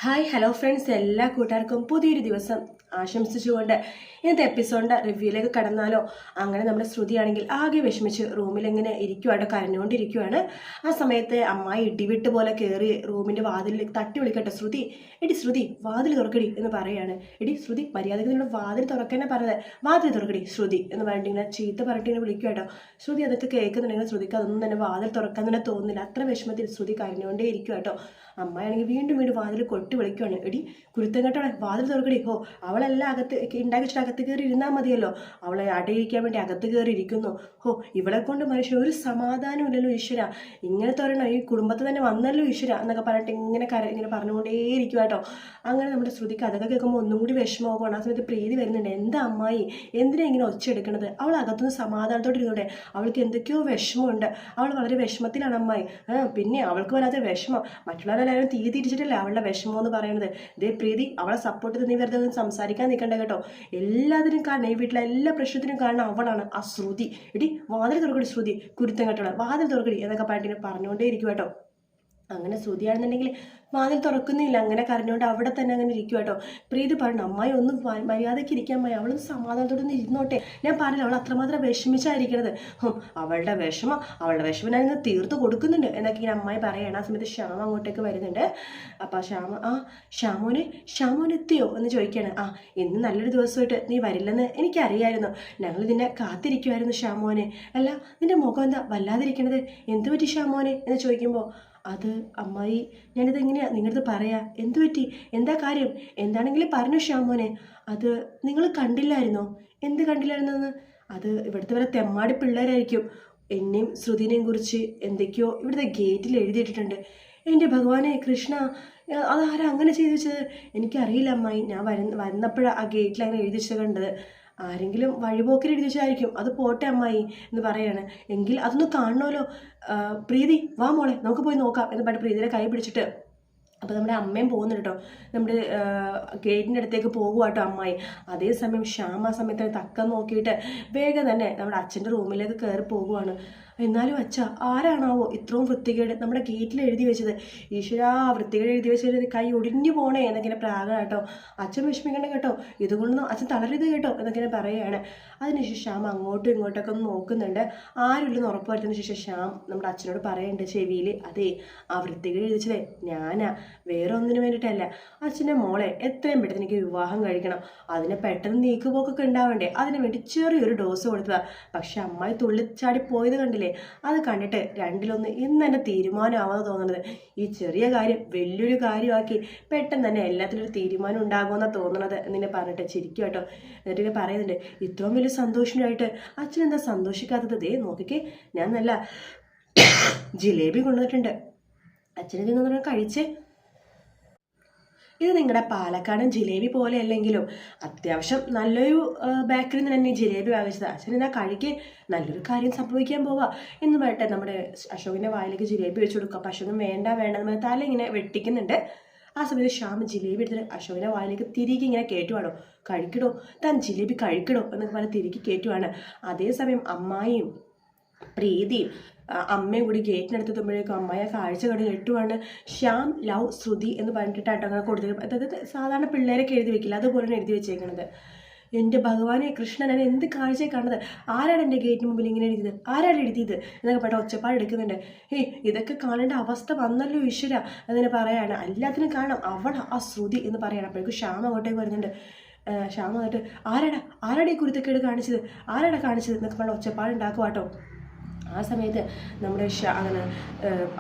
Hi hello friends, എല്ലാ കൂട്ടുകാർക്കും പുതിയൊരു ദിവസം ആശംസിച്ചുകൊണ്ട് ഇന്നത്തെ എപ്പിസോഡിൻ്റെ റിവ്യൂയിലേക്ക് കടന്നാലോ. അങ്ങനെ നമ്മുടെ ശ്രുതിയാണെങ്കിൽ ആകെ വിഷമിച്ച് റൂമിലിങ്ങനെ ഇരിക്കുവാണ്, കരഞ്ഞുകൊണ്ടിരിക്കുവാണ്. ആ സമയത്ത് അമ്മായി ഇടിവിട്ട് പോലെ കയറി റൂമിൻ്റെ വാതിലിലേക്ക് തട്ടി വിളിക്കട്ടെ, ശ്രുതി എടി ശ്രുതി വാതിൽ തുറക്കടി എന്ന് പറയാണ്. എടി ശ്രുതി മര്യാദയ്ക്ക് നിങ്ങളുടെ വാതിൽ തുറക്കാനാണ് പറഞ്ഞത്, വാതിൽ തുറക്കടി ശ്രുതി എന്ന് പറഞ്ഞിട്ട് ഇങ്ങനെ ചീത്ത പറഞ്ഞിട്ട് ഇങ്ങനെ വിളിക്കുക കേട്ടോ. ശ്രുതി അതൊക്കെ കേൾക്കുന്നുണ്ടെങ്കിൽ ശ്രുതിക്ക് അതൊന്നും തന്നെ വാതിൽ തുറക്കാൻ തന്നെ തോന്നുന്നില്ല. അത്ര വിഷമത്തിൽ ശ്രുതി കരഞ്ഞുകൊണ്ടേ ഇരിക്കുക കേട്ടോ. അമ്മായാണെങ്കിൽ വീണ്ടും വീണ്ടും വാതിൽ കൊട്ടി വിളിക്കുവാണ്. എടി കുരുത്തം കേട്ടോടെ വാതിൽ തുറക്കടി. ഹോ, അവളെല്ലാം അകത്ത് ഉണ്ടാക്കി വെച്ചിട്ട് അകത്ത് കയറി ഇരുന്നാൽ മതിയല്ലോ, അവളെ അടയിരിക്കാൻ വേണ്ടി അകത്ത് കയറി ഇരിക്കുന്നു. ഹോ, ഇവളെ കൊണ്ട് മനുഷ്യൻ ഒരു സമാധാനം ഇല്ലല്ലോ ഈശ്വര, ഇങ്ങനെ പറയണോ, ഈ കുടുംബത്തിൽ തന്നെ വന്നല്ലോ ഈശ്വര എന്നൊക്കെ പറഞ്ഞിട്ട് ഇങ്ങനെ പറഞ്ഞുകൊണ്ടേയിരിക്കും കേട്ടോ. അങ്ങനെ നമ്മുടെ ശ്രുതിക്ക് അതൊക്കെ കേൾക്കുമ്പോൾ ഒന്നും കൂടി വിഷമമാകുവാണ്. ആ സമയത്ത് പ്രീതി വരുന്നുണ്ട്. എന്താ അമ്മായി എന്തിനാ ഇങ്ങനെ ഒച്ചെടുക്കണത്, അവൾ അകത്തുനിന്ന് സമാധാനത്തോടെ ഇരുന്നൂടെ, അവൾക്ക് എന്തൊക്കെയോ വിഷമമുണ്ട്, അവൾ വളരെ വിഷമത്തിലാണ് അമ്മായി. പിന്നെ അവൾക്ക് വരാത്ത വിഷമം മറ്റുള്ളവരെല്ലാവരും തീ തിരിച്ചിട്ടല്ലേ അവളുടെ വിഷമം എന്ന് പറയുന്നത്. ഇതേ പ്രീതി, അവളെ സപ്പോർട്ട് ചെയ്ത് നീ വെറുതെ ഒന്നും സംസാരിക്കാൻ നിൽക്കണ്ട കേട്ടോ. എല്ലാത്തിനും കാരണം, ഈ വീട്ടിലെ എല്ലാ പ്രശ്നത്തിനും കാരണം അവളാണ്, ആ ശ്രുതി. എടി വാതിൽ തുറക്കടി ശ്രുതി, കുരുത്തം കേട്ടോളാം വാതിൽ തുറക്കടി എന്നൊക്കെ പറഞ്ഞുകൊണ്ടേ ഇരിക്കും കേട്ടോ. അങ്ങനെ ശ്രുതിയാണെന്നുണ്ടെങ്കിൽ വാതിൽ തുറക്കുന്നില്ല, അങ്ങനെ കരഞ്ഞുകൊണ്ട് അവിടെ തന്നെ അങ്ങനെ ഇരിക്കും കേട്ടോ. പ്രീതി പറഞ്ഞു, അമ്മായി ഒന്ന് മര്യാദയ്ക്ക് ഇരിക്കാൻ അമ്മായി, അവളൊന്ന് സമാധാനത്തോടെ ഒന്ന് ഇരുന്നോട്ടെ. ഞാൻ പറഞ്ഞില്ല അവൾ അത്രമാത്രം വിഷമിച്ചായിരിക്കണത്. അവളുടെ വിഷമം ഞാനിന്ന് തീർത്ത് കൊടുക്കുന്നുണ്ട് എന്നൊക്കെ ഇങ്ങനെ അമ്മായി പറയണം. ആ സമയത്ത് ശ്യാമ അങ്ങോട്ടേക്ക് വരുന്നുണ്ട്. അപ്പം ഷാമോൻ എത്തിയോ എന്ന് ചോദിക്കുകയാണ്. ഇന്ന് നല്ലൊരു ദിവസമായിട്ട് നീ വരില്ലെന്ന് എനിക്കറിയായിരുന്നു, ഞങ്ങൾ നിന്നെ കാത്തിരിക്കുമായിരുന്നു ഷാമോനെ. അല്ല, നിന്റെ മുഖം എന്താ വല്ലാതിരിക്കണത്, എന്തു പറ്റി ഷാമോനെ എന്ന് ചോദിക്കുമ്പോൾ, അത് അമ്മായി ഞാനിത് എങ്ങനെയാ നിങ്ങളത് പറയാ, എന്തു പറ്റി, എന്താ കാര്യം, എന്താണെങ്കിലും പറഞ്ഞു ഷാമോനെ. അത് നിങ്ങൾ കണ്ടില്ലായിരുന്നോ? എന്ത് കണ്ടില്ലായിരുന്നെന്ന്? അത് ഇവിടുത്തെ വരെ തെമ്മാടി പിള്ളേരായിരിക്കും, എന്നെയും ശ്രുതിനെയും കുറിച്ച് എന്തൊക്കെയോ ഇവിടുത്തെ ഗേറ്റിൽ എഴുതിയിട്ടിട്ടുണ്ട്. എൻ്റെ ഭഗവാനെ കൃഷ്ണ, അതാരാ അങ്ങനെ ചെയ്തു വെച്ചത്? എനിക്കറിയില്ല അമ്മായി, ഞാൻ വരുന്നപ്പോഴാണ് ആ ഗേറ്റിൽ അങ്ങനെ എഴുതി വെച്ചത് കണ്ടത്. ആരെങ്കിലും വഴിപോക്കിൽ എഴുതി വെച്ചായിരിക്കും, അത് പോട്ടെ അമ്മായി എന്ന് പറയാണ്. എങ്കിൽ അതൊന്ന് കാണണമല്ലോ. പ്രീതി വാ മോളെ നമുക്ക് പോയി നോക്കാം എന്ന് പറഞ്ഞിട്ട് പ്രീതിയുടെ കൈ പിടിച്ചിട്ട് അപ്പോൾ നമ്മുടെ അമ്മയും പോകുന്നുണ്ട് കേട്ടോ. നമ്മുടെ ഗേറ്റിൻ്റെ അടുത്തേക്ക് പോകുക കേട്ടോ അമ്മായി. അതേസമയം ശ്യാമ ആ സമയത്ത് തക്കം നോക്കിയിട്ട് വേഗം തന്നെ നമ്മുടെ അച്ഛൻ്റെ റൂമിലേക്ക് കയറി പോകുവാണ്. എന്നാലും അച്ഛ ആരാണാവോ ഇത്രയും വൃത്തികേട് നമ്മുടെ ഗേറ്റിൽ എഴുതി വെച്ചത്? ഈശ്വരാ, വൃത്തികേട് എഴുതി വെച്ചത് കൈ ഒടിഞ്ഞു പോണേ എന്നൊക്കെ പ്രാഗ കേട്ടോ. അച്ഛൻ വിഷമിക്കണ്ട കേട്ടോ, ഇതുകൊണ്ടൊന്നും അച്ഛൻ തളരരുത് കേട്ടോ എന്നൊക്കെ പറയുകയാണ്. അതിനുശേഷം ശ്യാം അങ്ങോട്ടും ഇങ്ങോട്ടൊക്കെ ഒന്ന് നോക്കുന്നുണ്ട്. ആരുമില്ലെന്ന് ഉറപ്പ് വരുത്തിയതിനു ശേഷം ശ്യാം നമ്മുടെ അച്ഛനോട് പറയുന്നുണ്ട് ചെവിയിൽ, അതെ ആ വൃത്തികേട് എഴുതിച്ചതേ ഞാനാ, വേറെ ഒന്നിനു വേണ്ടിയിട്ടല്ല. അച്ഛൻ്റെ മോളെ എത്രയും പെട്ടെന്ന് എനിക്ക് വിവാഹം കഴിക്കണം, അതിനെ പെട്ടെന്ന് നീക്കുപോക്കൊക്കെ ഉണ്ടാവണ്ടേ, അതിനു വേണ്ടി ചെറിയൊരു ഡോസ് കൊടുത്തതാണ്. പക്ഷെ അമ്മായി തുള്ളിച്ചാടി പോയത് കണ്ടില്ലേ? അത് കണ്ടിട്ട് രണ്ടിലൊന്ന് ഇന്ന് തന്നെ തീരുമാനമാവാന്ന് തോന്നുന്നത്. ഈ ചെറിയ കാര്യം വലിയൊരു കാര്യമാക്കി പെട്ടെന്ന് തന്നെ എല്ലാത്തിനും ഒരു തീരുമാനം ഉണ്ടാകുമെന്നാണ് തോന്നുന്നത് എന്നിങ്ങനെ പറഞ്ഞിട്ട് ചിരിക്കും കേട്ടോ. എന്നിട്ട് പറയുന്നുണ്ട്, ഇത്രയും വലിയ സന്തോഷമായിട്ട് അച്ഛൻ എന്താ സന്തോഷിക്കാത്തത്? ദേ നോക്കിക്കേ, ഞാൻ നല്ല ജിലേബി കൊണ്ടുവന്നിട്ടുണ്ട്, അച്ഛനെ തിന്നു കഴിച്ചേ. ഇത് നിങ്ങളുടെ പാലക്കാടൻ ജിലേബി പോലെ അല്ലെങ്കിലും അത്യാവശ്യം നല്ലൊരു ബേക്കറിയിൽ നിന്ന് തന്നെ ജിലേബി വാങ്ങിച്ചത്, അച്ഛൻ എന്നാ കഴിക്ക്, നല്ലൊരു കാര്യം സംഭവിക്കാൻ പോവാ എന്ന് പറയട്ടെ നമ്മുടെ അശോകിൻ്റെ വായിലേക്ക് ജിലേബി വെച്ച് കൊടുക്കുക. അപ്പം അശോകൻ വേണ്ട എന്ന് തല ഇങ്ങനെ വെട്ടിക്കുന്നുണ്ട്. ആ സമയത്ത് ശ്യാം ജിലേബി എടുത്തിട്ട് അശോകിൻ്റെ വായിലേക്ക് തിരികെ ഇങ്ങനെ കയറ്റുവാണോ, കഴിക്കടോ താൻ ജിലേബി കഴിക്കടോ എന്നൊക്കെ പറഞ്ഞ് തിരികെ കയറ്റുവാണ്. അതേസമയം അമ്മായിയും പ്രീതിയും അമ്മയും കൂടി ഗേറ്റിനടുത്തെത്തുമ്പോഴേക്കും അമ്മയെ കാഴ്ച കണ്ട് ഞെട്ടുവാണ്. ശ്യാം ലവ് ശ്രുതി എന്ന് പറഞ്ഞിട്ടാട്ടോ അങ്ങനെ കൊടുത്തത്. അതായത് സാധാരണ പിള്ളേരൊക്കെ എഴുതി വെക്കില്ല, അതുപോലെയാണ് എഴുതി വെച്ചേക്കുന്നത്. എൻ്റെ ഭഗവാനെ കൃഷ്ണൻ, ഞാൻ എന്ത് കാഴ്ചയെ കാണുന്നത്, ആരാണ് എൻ്റെ ഗേറ്റിന് മുമ്പിൽ ഇങ്ങനെ എഴുതിയത്, ആരാണ് എഴുതിയത് എന്നൊക്കെ പറഞ്ഞ ഒച്ചപ്പാട് എടുക്കുന്നുണ്ട്. ഇതൊക്കെ കാണേണ്ട അവസ്ഥ വന്നല്ലോ ഈശ്വര എന്നിങ്ങനെ പറയാണ്. എല്ലാത്തിനും കാരണം അവൾ ആ ശ്രുതി എന്ന് പറയണം. അപ്പോഴേക്കും ശ്യാം അങ്ങോട്ടേക്ക് വരുന്നുണ്ട്. ശ്യാം വന്നിട്ട്, ആരാടെ ഈ കുരുത്തക്കേട് കാണിച്ചത് എന്നൊക്കെ പറഞ്ഞ ഒച്ചപ്പാട് ഉണ്ടാക്കുക കേട്ടോ. ആ സമയത്ത് നമ്മുടെ അങ്ങനെ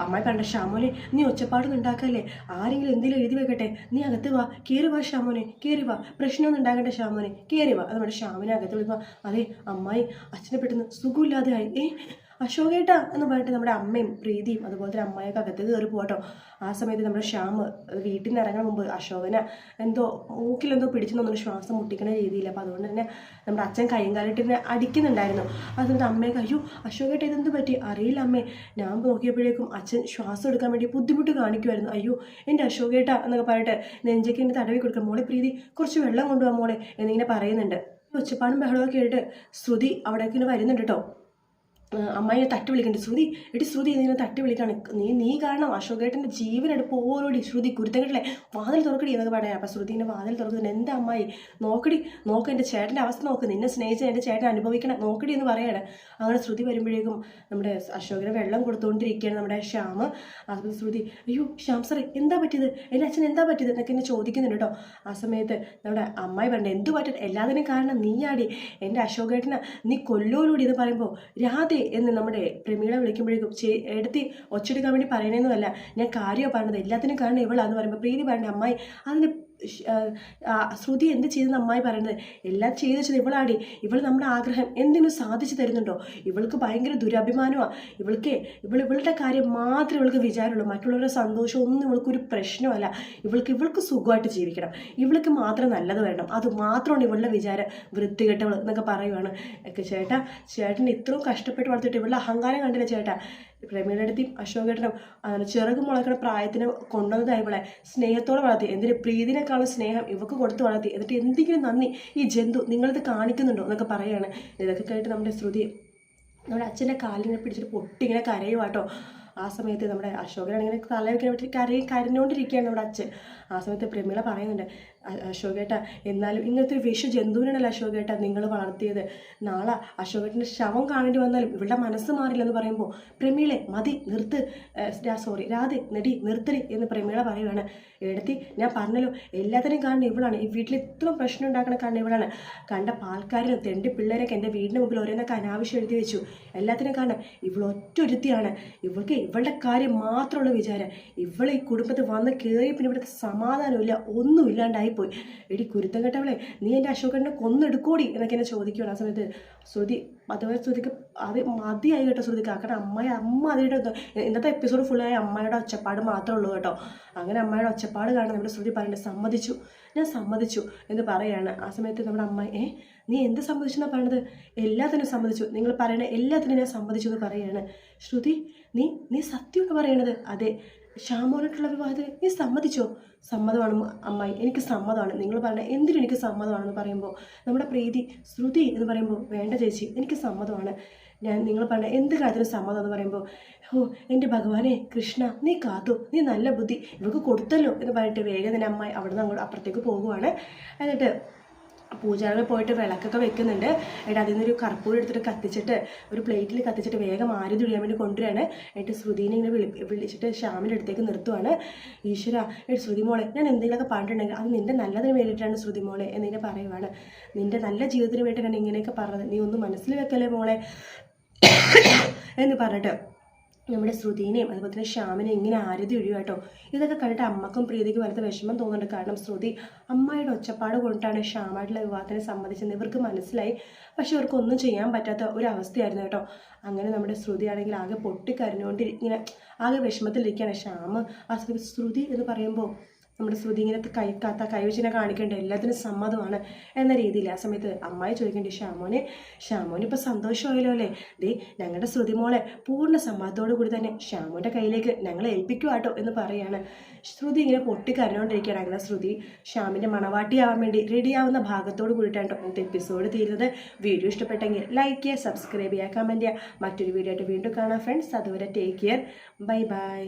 അമ്മായി പറഞ്ഞ, ഷാമോനെ നീ ഒച്ചപ്പാടൊന്നും ഉണ്ടാക്കല്ലേ, ആരെങ്കിലും എന്തെങ്കിലും എഴുതി വെക്കട്ടെ, നീ അകത്ത് വാ, കയറി വാ ഷാമോനെ, കയറി വാ, പ്രശ്നമൊന്നും ഉണ്ടാകട്ടെ ഷാമോനെ, കയറി വാ. അത് നമ്മുടെ ഷാമിനെ അകത്ത് വിളിക്കുക. അതെ അമ്മായി, അച്ഛനെ പെട്ടെന്ന് സുഖമില്ലാതെ ആയി, അശോകേട്ടാ എന്ന് പറഞ്ഞിട്ട് നമ്മുടെ അമ്മയും പ്രീതിയും അതുപോലെ തന്നെ അമ്മായിയൊക്കെ അകത്ത് കയറി പോകട്ടോ. ആ സമയത്ത് നമ്മുടെ ശ്യാം വീട്ടിൽ നിന്ന് ഇറങ്ങാൻ മുമ്പ് അശോകനെ എന്തോ മൂക്കിലെന്തോ പിടിച്ചു തോന്നുന്നു, ശ്വാസം മുട്ടിക്കണ രീതിയിൽ. അപ്പോൾ അതുകൊണ്ട് തന്നെ നമ്മുടെ അച്ഛൻ കൈയും കാലിട്ടിനെ അടിക്കുന്നുണ്ടായിരുന്നു. ആ സമയത്ത് അമ്മയൊക്കെ, അയ്യോ അശോകേട്ട ഇതെന്ത് പറ്റി? അറിയില്ല അമ്മേ, ഞാൻ നോക്കിയപ്പോഴേക്കും അച്ഛൻ ശ്വാസം എടുക്കാൻ വേണ്ടി ബുദ്ധിമുട്ട് കാണിക്കുമായിരുന്നു. അയ്യോ എൻ്റെ അശോകേട്ട എന്നൊക്കെ പറഞ്ഞിട്ട് നെഞ്ചയ്ക്ക് എന്നെ തടവി കൊടുക്കാം. മോളെ പ്രീതി കുറച്ച് വെള്ളം കൊണ്ടുപോകാം മോളെ എന്നിങ്ങനെ പറയുന്നുണ്ട്. ഒച്ചപ്പാടും ബഹളമൊക്കെ കേട്ടിട്ട് ശ്രുതി അവിടേക്ക് വരുന്നുണ്ട് കേട്ടോ. അമ്മായിനെ തട്ടി വിളിക്കുന്നുണ്ട്. ശ്രുതി, എടി ശ്രുതി ഇതിനെ തട്ടി വിളിക്കാണ്, നീ കാരണം അശോകേട്ടൻ്റെ ജീവനെടുപ്പ് ഓരോടി. ശ്രുതി കുരുത്തങ്കട്ടിലെ വാതിൽ തുറക്കടി എന്നൊക്കെ പറയാം. അപ്പം ശ്രുതിൻ്റെ വാതിൽ തുറക്കുന്നത് എന്താ അമ്മായി, നോക്കടി, നോക്ക് എൻ്റെ ചേട്ടൻ്റെ അവസ്ഥ നോക്ക്, നിന്നെ സ്നേഹിച്ച് എൻ്റെ ചേട്ടൻ അനുഭവിക്കണം, നോക്കടി എന്ന് പറയാണ്. അങ്ങനെ ശ്രുതി വരുമ്പോഴേക്കും നമ്മുടെ അശോകനെ വെള്ളം കൊടുത്തുകൊണ്ടിരിക്കുകയാണ് നമ്മുടെ ശ്യാമ്. അത് ശ്രുതി, അയ്യോ ശ്യാം സാറേ എന്താ പറ്റിയത്, എൻ്റെ അച്ഛൻ എന്താ പറ്റിയത് എന്നൊക്കെ എന്നെ ചോദിക്കുന്നുണ്ട് കേട്ടോ. ആ സമയത്ത് നമ്മുടെ അമ്മായി പറഞ്ഞു, എന്തു പറ്റും, എല്ലാത്തിനും കാരണം നീയാടി, എൻ്റെ അശോകേട്ടനെ നീ കൊല്ലോലൂടി എന്ന് പറയുമ്പോൾ രാധേ എന്ന് നമ്മുടെ പ്രമീള വിളിക്കുമ്പോഴേക്കും എടുത്തി ഒച്ചെടുക്കാൻ വേണ്ടി പറയണമെന്നല്ല, ഞാൻ കാര്യമാണ് പറഞ്ഞത്, എല്ലാത്തിനും കാരണം ഇവളാന്ന് പറയുമ്പോൾ പ്രീതി പറഞ്ഞ അമ്മായി അതിന് ശ്രുതി എന്ത് ചെയ്തെന്ന് അമ്മായി പറയുന്നത്, എല്ലാം ചെയ്തു വെച്ചത് ഇവളാടി, ഇവൾ നമ്മുടെ ആഗ്രഹം എന്തെങ്കിലും സാധിച്ചു തരുന്നുണ്ടോ, ഇവൾക്ക് ഭയങ്കര ദുരഭിമാനമാണ്, ഇവളുടെ കാര്യം മാത്രമേ ഇവൾക്ക് വിചാരമുള്ളൂ, മറ്റുള്ളവരുടെ സന്തോഷം ഒന്നും ഇവൾക്കൊരു പ്രശ്നമല്ല, ഇവൾക്ക് സുഖമായിട്ട് ജീവിക്കണം, ഇവൾക്ക് മാത്രം നല്ലത് വരണം, അത് മാത്രമാണ് ഇവളുടെ വിചാരം, വൃത്തികെട്ടവൾ എന്നൊക്കെ പറയുവാണ്. ചേട്ടൻ ഇത്രയും കഷ്ടപ്പെട്ട് വളർത്തിയിട്ട് ഇവളുടെ അഹങ്കാരം കണ്ടില്ല ചേട്ടാ. പ്രമീളയുടെ അടുത്തും അശോകേട്ടനും ചിറക് മുളക്കുന്ന പ്രായത്തിന് കൊണ്ടുവന്നതായി ഇവളെ സ്നേഹത്തോടെ വളർത്തി, എന്തിന് പ്രീതിനേക്കാളും സ്നേഹം ഇവക്ക് കൊടുത്ത് വളർത്തി, എന്നിട്ട് എന്തെങ്കിലും നന്ദി ഈ ജന്തു നിങ്ങളിത് കാണിക്കുന്നുണ്ടോ എന്നൊക്കെ പറയുകയാണ്. ഇതൊക്കെ കേട്ട് നമ്മുടെ ശ്രുതി നമ്മുടെ അച്ഛൻ്റെ കാലിനെ പിടിച്ചിട്ട് പൊട്ടിങ്ങനെ കരയുവാട്ടോ. ആ സമയത്ത് നമ്മുടെ അശോകനാണെങ്കിൽ തല വയ്ക്കാൻ പറ്റി കരഞ്ഞുകൊണ്ടിരിക്കുകയാണ് നമ്മുടെ അച്ഛൻ. ആ സമയത്ത് പ്രമീള പറയുന്നുണ്ട്, അശോകേട്ട എന്നാലും ഇങ്ങനത്തെ ഒരു വിഷ ജന്തുവിനാണല്ലോ അശോകേട്ട നിങ്ങൾ വളർത്തിയത്, നാളെ അശോകേട്ടൻ്റെ ശവം കാണേണ്ടി വന്നാലും ഇവളുടെ മനസ്സ് മാറില്ലെന്ന് പറയുമ്പോൾ പ്രമീളെ മതി നിർത്ത്, രാധേ നെടി നിർത്തടി എന്ന് പ്രമീള പറയുകയാണ്. എടുത്തി ഞാൻ പറഞ്ഞല്ലോ എല്ലാത്തിനും കാരണം ഇവളാണ്, ഈ വീട്ടിൽ ഇത്രയും പ്രശ്നം ഉണ്ടാക്കണ കാരണം ഇവളാണ്, കണ്ട പാൽക്കാരിലും തെണ്ടി പിള്ളേരൊക്കെ എൻ്റെ വീടിൻ്റെ മുമ്പിൽ ഓരോന്നൊക്കെ അനാവശ്യം എഴുതി വെച്ചു, എല്ലാത്തിനും കാരണം ഇവൾ ഒറ്റൊരുത്തിയാണ്, ഇവളുടെ കാര്യം മാത്രമുള്ള വിചാരം, ഇവൾ ഈ കുടുംബത്തിൽ വന്ന് കയറി പിന്നെ ഇവിടുത്തെ സമാധാനമില്ല, ഒന്നും ഇല്ലാണ്ടായിപ്പോയി, എടി കുരുത്തം കെട്ടവളെ നീ എൻ്റെ അശോകനെ കൊന്നെടുക്കോടി എന്നൊക്കെ എന്നെ ചോദിക്കുകയാണ്. ആ സമയത്ത് ശ്രുതി അതുപോലെ ശ്രുതിക്ക് അത് മതിയായി കേട്ടോ ശ്രുതിക്ക്, കാരണം അമ്മ അതിയുടെ ഇന്നത്തെ എപ്പിസോഡ് ഫുള്ളായി അമ്മയുടെ ഒച്ചപ്പാട് മാത്രമേ ഉള്ളൂ കേട്ടോ. അങ്ങനെ അമ്മയുടെ ഒച്ചപ്പാട് കാണാൻ നമ്മുടെ ശ്രുതി പറയുന്നത് ഞാൻ സമ്മതിച്ചു എന്ന് പറയുകയാണ്. ആ സമയത്ത് നമ്മുടെ അമ്മ നീ എന്ത് സമ്മതിച്ചെന്നാണ് പറയണത്, എല്ലാത്തിനും സമ്മതിച്ചു, നിങ്ങൾ പറയണ എല്ലാത്തിനും ഞാൻ സമ്മതിച്ചു എന്ന് പറയുകയാണ്. ശ്രുതി നീ സത്യമാണ് പറയണത്, അതെ ശ്യാമോനായിട്ടുള്ള വിവാഹത്തിന് നീ സമ്മതിച്ചോ? സമ്മതമാണ് അമ്മായി, എനിക്ക് സമ്മതമാണ്, നിങ്ങൾ പറഞ്ഞ എന്തിനും എനിക്ക് സമ്മതമാണെന്ന് പറയുമ്പോൾ നമ്മുടെ പ്രീതി ശ്രുതി എന്ന് പറയുമ്പോൾ വേണ്ട ചേച്ചി എനിക്ക് സമ്മതമാണ്, നിങ്ങൾ പറഞ്ഞ എന്ത് കാര്യത്തിനും സമ്മതം എന്ന് പറയുമ്പോൾ എൻ്റെ ഭഗവാനെ കൃഷ്ണ നീ കാത്തു, നീ നല്ല ബുദ്ധി ഇവർക്ക് കൊടുത്തല്ലോ എന്ന് പറഞ്ഞിട്ട് വേഗം തന്നെ അമ്മായി അവിടെ നിന്ന് അങ്ങോട്ട് അപ്പുറത്തേക്ക് പോകുവാണ്. എന്നിട്ട് പൂജാരികൾ പോയിട്ട് വിളക്കൊക്കെ വെക്കുന്നുണ്ട്. എന്നിട്ട് അതിൽ നിന്നൊരു കർപ്പൂരം എടുത്തിട്ട് കത്തിച്ചിട്ട് ഒരു പ്ലേറ്റിൽ കത്തിച്ചിട്ട് വേഗം ആരി തുടിയാൻ വേണ്ടി കൊണ്ടുവരികയാണ്. എന്നിട്ട് ശ്രുതിനെ ഇങ്ങനെ വിളിച്ചിട്ട് ശ്യാമിൻ്റെ അടുത്തേക്ക് നിർത്തുവാണ്. ഈശ്വര ശ്രുതി മോളെ ഞാൻ എന്തെങ്കിലുമൊക്കെ പറഞ്ഞിട്ടുണ്ടെങ്കിൽ അത് നിൻ്റെ നല്ലതിന് വേണ്ടിയിട്ടാണ് ശ്രുതി മോളെ എന്നിങ്ങനെ പറയുവാണ്. നിൻ്റെ നല്ല ജീവിതത്തിന് വേണ്ടിയിട്ടാണ് ഇങ്ങനെയൊക്കെ പറഞ്ഞത്, നീ ഒന്ന് മനസ്സിൽ വെക്കല്ലേ മോളെ എന്ന് പറഞ്ഞിട്ട് നമ്മുടെ ശ്രുതിനെയും അതുപോലെ തന്നെ ശ്യാമിനെയും ഇങ്ങനെ ആരതി ഒഴിവാട്ടോ. ഇതൊക്കെ കണ്ടിട്ട് അമ്മക്കും പ്രീതിക്ക് വലുത്ത വിഷമം തോന്നുന്നുണ്ട്. കാരണം ശ്രുതി അമ്മയുടെ ഒച്ചപ്പാട് കൊണ്ടിട്ടാണ് ശ്യാമായിട്ടുള്ള വിവാഹത്തിനെ സംബന്ധിച്ചെന്ന് ഇവർക്ക് മനസ്സിലായി. പക്ഷെ ഇവർക്കൊന്നും ചെയ്യാൻ പറ്റാത്ത ഒരു അവസ്ഥയായിരുന്നു കേട്ടോ. അങ്ങനെ നമ്മുടെ ശ്രുതിയാണെങ്കിൽ ആകെ പൊട്ടിക്കരഞ്ഞുകൊണ്ട് ഇങ്ങനെ ആകെ വിഷമത്തിലിരിക്കുകയാണ്. ശ്യാമ് ആ ശ്രുതി എന്ന് പറയുമ്പോൾ നമ്മുടെ ശ്രുതി ഇങ്ങനെ കൈവച്ചിനെ കാണിക്കേണ്ട എല്ലാത്തിനും സമ്മതമാണ് എന്ന രീതിയിൽ. ആ സമയത്ത് അമ്മായി ചോദിക്കേണ്ടി ഷ്യാമോന് ഇപ്പോൾ സന്തോഷമായല്ലോ അല്ലേ, ഞങ്ങളുടെ ശ്രുതി മോളെ പൂർണ്ണ സമ്മതത്തോടു കൂടി തന്നെ ഷ്യാമോൻ്റെ കയ്യിലേക്ക് ഞങ്ങളെ ഏൽപ്പിക്കുവാട്ടോ എന്ന് പറയുകയാണ്. ശ്രുതി ഇങ്ങനെ പൊട്ടിക്കരഞ്ഞുകൊണ്ടിരിക്കുകയാണ്. അങ്ങനെ ശ്രുതി ഷ്യാമിൻ്റെ മണവാട്ടിയാവാൻ വേണ്ടി റെഡിയാവുന്ന ഭാഗത്തോട് കൂടിയിട്ടാണ് ഇന്നത്തെ എപ്പിസോഡ് തീരുന്നത്. വീഡിയോ ഇഷ്ടപ്പെട്ടെങ്കിൽ ലൈക്ക് ചെയ്യുക, സബ്സ്ക്രൈബ് ചെയ്യുക, കമൻറ്റ് ചെയ്യുക. മറ്റൊരു വീഡിയോ ആയിട്ട് വീണ്ടും കാണാം ഫ്രണ്ട്സ്. അതുവരെ ടേക്ക് കെയർ, ബൈ ബൈ.